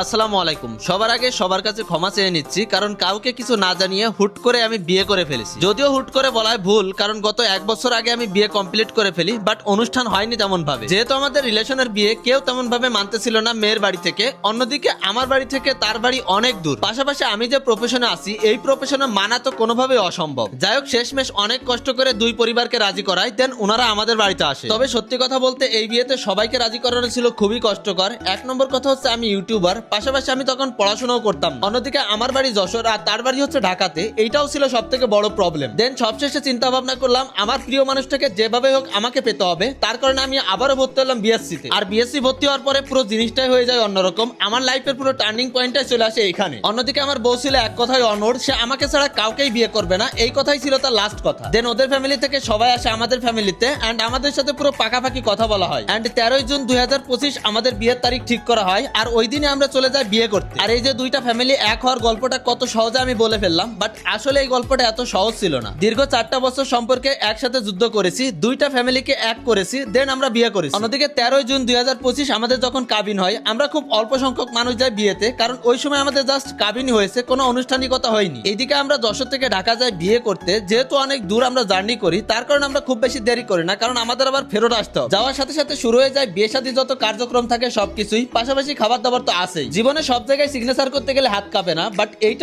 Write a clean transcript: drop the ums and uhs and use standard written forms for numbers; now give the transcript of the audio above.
আসসালামু আলাইকুম। সবার আগে সবার কাছে ক্ষমা চেয়ে নিচ্ছি, কারণ কাউকে কিছু না জানিয়ে হুট করে আমি বিয়ে করে ফেলেছি। যদিও হুট করে বলায় ভুল, কারণ গত 1 বছর আগে আমি বিয়ে কমপ্লিট করে ফেলি, বাট অনুষ্ঠান হয়নি তেমন ভাবে। যেহেতু আমাদের রিলেশনের বিয়ে কেউ তেমন ভাবে মানতেছিল না মেয়ের বাড়ি থেকে, অন্যদিকে আমার বাড়ি থেকে তার বাড়ি অনেক দূর। পাশাপাশি আমি যে প্রফেশনে আছি এই প্রফেশনে মানা তো কোনোভাবে অসম্ভব। যাই হোক, শেষমেশ অনেক কষ্ট করে দুই পরিবারকে রাজি করাই, দেন ওনারা আমাদের বাড়িতে আসে। তবে সত্যি কথা বলতে এই বিয়েতে সবাইকে রাজি করানো ছিল খুবই কষ্টকর। 1 নম্বর কথা হচ্ছে আমি ইউটিউবার, পাশাপাশি আমি তখন পড়াশোনাও করতাম না। অন্যদিকে আমার বাড়ি যশোর আর তার বাড়ি হচ্ছে ঢাকাতে, এইটাও ছিল সব থেকে বড় প্রবলেম। দেন সবশেষে চিন্তা ভাবনা করলাম আমার প্রিয় মানুষটাকে যেভাবে হোক আমাকে পেতে হবে, তার কারণে আমি আবারও ভর্তি হলাম বিএসসি তে। আর বিএসসি ভর্তি হওয়ার পরে পুরো জিনিসটাই হয়ে যায় অন্যরকম। আমার লাইফের পুরো টার্নিং পয়েন্টটাই চলে আসে এখানে। অন্যদিকে আমার বউ ছিল এক কথায় অনড়, সে আমাকে ছাড়া কাউকেই বিয়ে করবে না, এই কথাই ছিল তার লাস্ট কথা। দেন ওদের ফ্যামিলি থেকে সবাই আসে আমাদের ফ্যামিলিতে, এন্ড আমাদের সাথে পুরো পাকাপাকি কথা বলা হয়। এন্ড 13 জুন 2025 আমাদের বিয়ের তারিখ ঠিক করা হয়, আর ওই দিনে আমরা চলে যাই বিয়ে করতে। আর এই যে দুইটা ফ্যামিলি এক হওয়ার গল্পটা কত সহজে আমি বলে ফেললাম, বাট আসলে এই গল্পটা এত সহজ ছিল না। দীর্ঘ 4টা বছর সম্পর্কে একসাথে যুদ্ধ করেছি, দুইটা ফ্যামিলিকে এক করেছি, দেন আমরা বিয়ে করেছি। অন্যদিকে 13 জুন 2025 আমাদের যখন কাবিন হয়, আমরা খুব অল্প সংখ্যক মানুষ যাই বিয়েতে, কারণ ওই সময় আমাদের জাস্ট কাবিনই হয়েছে, কোনো আনুষ্ঠানিকতা হয়নি। এইদিকে আমরা যশোর থেকে ঢাকা যাই বিয়ে করতে, যেহেতু অনেক দূর আমরা জার্নি করি, তার কারণে আমরা খুব বেশি দেরি করি না, কারণ আমাদের আবার ফেরত আসতে হবে। যাওয়ার সাথে সাথে শুরু হয়ে যায় বিয়ে শাদী যত কার্যক্রম থাকে সবকিছুই, পাশাপাশি খাবার দাবার তো আছেই। জীবনে সব জায়গায় সিগনেচার করতে গেলে হাত কাঁপে না, বাট এইটা